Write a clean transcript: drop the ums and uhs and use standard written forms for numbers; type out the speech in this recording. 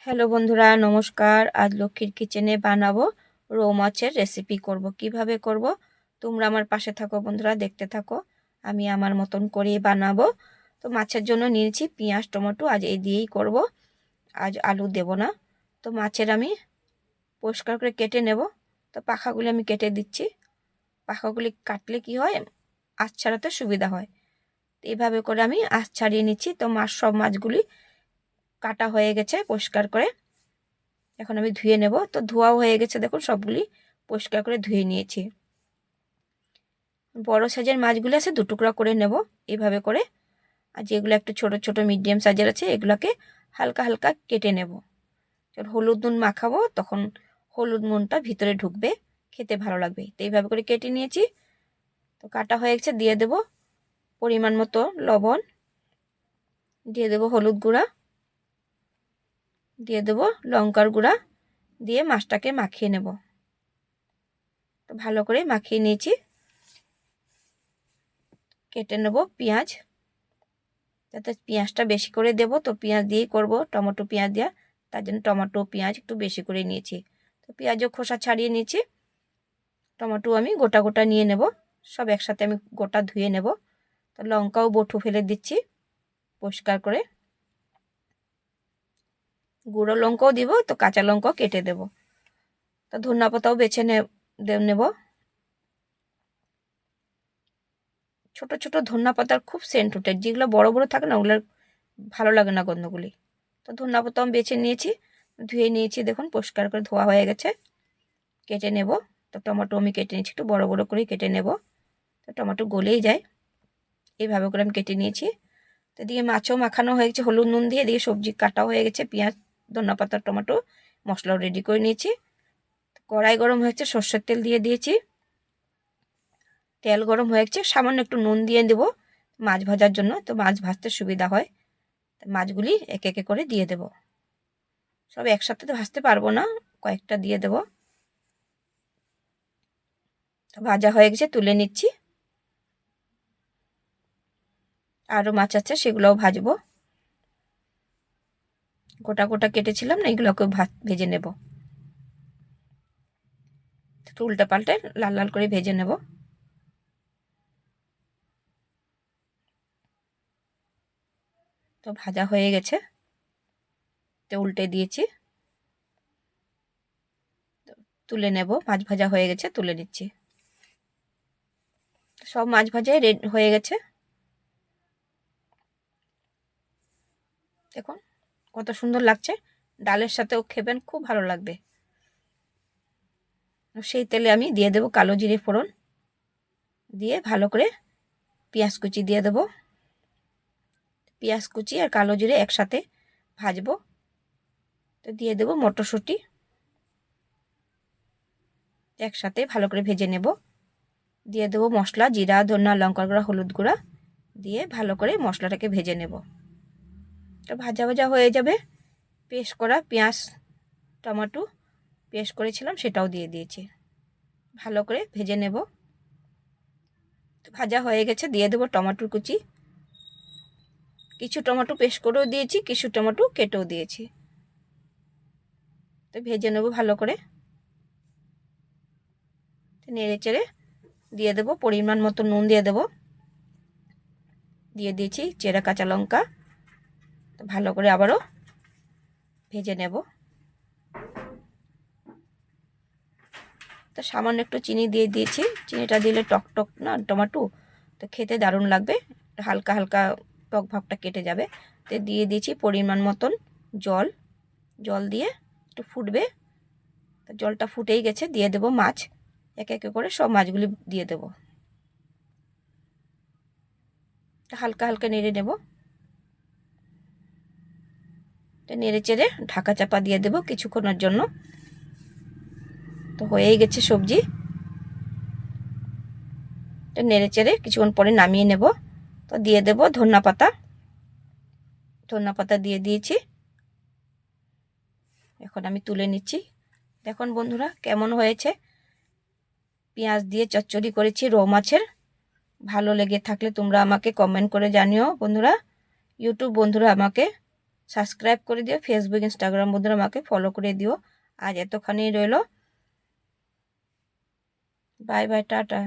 Hello বন্ধুরা, নমস্কার। আজ লক্ষ্মীর কিচেনে বানাবো রৌ মাছের রেসিপি করব। কিভাবে করব তোমরা আমার পাশে থাকো বন্ধুরা, দেখতে থাকো। আমি আমার মতন করে বানাবো। তো মাছের জন্য নিয়েছি পেঁয়াজ টমেটো, আজ এই দিয়েই করব, আজ আলু দেব না। তো মাছের আমি পরিষ্কার করে কেটে নেব। তো পাখাগুলি আমি কেটে দিচ্ছি। পাখাগুলি কাটলে কি হয়, আঁশ ছাড়াতে সুবিধা হয়। এইভাবে করে আমি আঁশ ছাড়িয়ে নিচ্ছি। তো সব মাছগুলি কাটা হয়ে গেছে পরিষ্কার করে। এখন আমি ধুয়ে নেব। তো ধোয়াও হয়ে গেছে, দেখুন সবগুলি পরিষ্কার করে ধুয়ে নিয়েছি। বড় সাইজের মাছগুলো আছে দু টুকরা করে নেব এইভাবে করে। আর যেগুলো একটু ছোট ছোট মিডিয়াম সাইজের আছে এগুলোকে হালকা হালকা কেটে নেব। যখন হলুদ নুন মাখাবো তখন হলুদ নুনটা ভিতরে ঢুকবে, খেতে ভালো লাগবে। তো এইভাবে করে কেটে নিয়েছি। তো কাটা হয়ে গেছে, দিয়ে দেব পরিমাণ মতো লবণ, দিয়ে দেব হলুদ গুঁড়া, দিয়ে দেব লঙ্কার গুঁড়া, দিয়ে মাছটাকে মাখিয়ে নেব। তো ভালো করে মাখিয়ে নিয়েছি। কেটে নেব পেঁয়াজ, যাতে পেঁয়াজটা বেশি করে দেব। তো পেঁয়াজ দিয়েই করব, টমেটো পেঁয়াজ দেওয়া, তার জন্য টমেটো পেঁয়াজ একটু বেশি করে নিয়েছি। তো পেঁয়াজও খোসা ছাড়িয়ে নিয়েছি। টমেটো আমি গোটা গোটা নিয়ে নেব, সব একসাথে আমি গোটা ধুয়ে নেব। তো লঙ্কাও বটু ফেলে দিচ্ছি পরিষ্কার করে। গুঁড়ো লঙ্কাও দিব, তো কাঁচা লঙ্কাও কেটে দেব। তো ধনিয়া পাতাও বেছে নেব। ছোট ছোট ধনিয়া পাতার খুব সেন্ট ওঠে, যেগুলো বড় বড় থাকে না ওগুলোর ভালো লাগে না গন্ধগুলি। তো ধনিয়া পাতা আমি বেছে নিয়েছি, ধুয়ে নিয়েছি, দেখুন পরিষ্কার করে ধোয়া হয়ে গেছে। কেটে নেব। তো টমেটো আমি কেটে নিয়েছি, একটু বড় বড় করে কেটে নেব। তো টমেটো গলেই যায়, এইভাবে করে আমি কেটে নিয়েছি। তো দিয়ে মাছও মাখানো হয়ে গেছে হলুদ নুন দিয়ে, দিয়ে সবজি কাটাও হয়ে গেছে, পেঁয়াজ ধনিয়া পাতা টমেটো মশলাও রেডি করে নিয়েছি। কড়াই গরম হয়েছে, সর্ষের তেল দিয়ে দিয়েছি। তেল গরম হয়ে গেছে, সামান্য একটু নুন দিয়ে দেব মাছ ভাজার জন্য, তো মাছ ভাজতে সুবিধা হয়। মাছগুলি একে একে করে দিয়ে দেব। সব একসাথে তো ভাজতে পারবো না, কয়েকটা দিয়ে দেব। তো ভাজা হয়ে গেছে, তুলে নিচ্ছি। আরও মাছ আছে সেগুলোও ভাজবো। গোটা গোটা কেটেছিলাম না, এগুলোকে ভেজে নেব। একটু উল্টে পাল্টে লাল লাল করে ভেজে নেব। তো ভাজা হয়ে গেছে, তো উল্টে দিয়েছি। তুলে নেব, মাছ ভাজা হয়ে গেছে, তুলে নিচ্ছি। সব মাছ ভাজাই রেডি হয়ে গেছে। দেখুন কত সুন্দর লাগছে, ডালের সাথেও খেবেন, খুব ভালো লাগবে। সেই তেলে আমি দিয়ে দেব কালো জিরে ফোড়ন, দিয়ে ভালো করে পেঁয়াজ কুচি দিয়ে দেব। পেঁয়াজ কুচি আর কালো জিরে একসাথে ভাজবো। তো দিয়ে দেব মটরশুঁটি, একসাথে ভালো করে ভেজে নেব। দিয়ে দেবো মশলা, জিরা ধনিয়া লঙ্কার গুঁড়া হলুদ গুঁড়া, দিয়ে ভালো করে মশলাটাকে ভেজে নেব। তো ভাজা ভাজা হয়ে যাবে। পেস্ট করা পেঁয়াজ টমেটো পেস্ট করেছিলাম সেটাও দিয়ে দিয়েছি, ভালো করে ভেজে নেব। তো ভাজা হয়ে গেছে, দিয়ে দেবো টমেটোর কুচি। কিছু টমেটো পেস্ট করেও দিয়েছি, কিছু টমেটো কেটেও দিয়েছি। তো ভেজে নেব ভালো করে। নেড়ে চেড়ে দিয়ে দেবো পরিমাণ মতো নুন দিয়ে দেবো, দিয়ে দিয়েছি চেরা কাঁচা লঙ্কা। তো ভালো করে আবারও ভেজে নেব। তো সামান্য একটু চিনি দিয়ে দিয়েছি, চিনিটা দিলে টক টক না টমেটো, তো খেতে দারুণ লাগবে। হালকা হালকা টক ভাবটা কেটে যাবে। তো দিয়ে দিয়েছি পরিমাণ মতন জল, জল দিয়ে একটু ফুটবে। তো জলটা ফুটেই গেছে, দিয়ে দেব মাছ, একে একে করে সব মাছগুলি দিয়ে দেব। হালকা হালকা নেড়ে নেব। তো নেড়ে চেড়ে ঢাকা চাপা দিয়ে দেব কিছুক্ষণের জন্য। তো হয়েই গেছে সবজি। তো নেড়ে চেড়ে কিছুক্ষণ পরে নামিয়ে নেব। তো দিয়ে দেব ধনিয়া পাতা, ধনিয়া পাতা দিয়ে দিয়েছি। এখন আমি তুলে নিচ্ছি। দেখুন বন্ধুরা কেমন হয়েছে। পেঁয়াজ দিয়ে চচ্চড়ি করেছি রৌ মাছের। ভালো লেগে থাকলে তোমরা আমাকে কমেন্ট করে জানিও বন্ধুরা। ইউটিউব বন্ধুরা আমাকে সাবস্ক্রাইব করে দিও। ফেসবুক ইনস্টাগ্রাম বন্ধুরা আমাকে ফলো করে দিও। আজ এতখানি রইল। Bye bye, tata.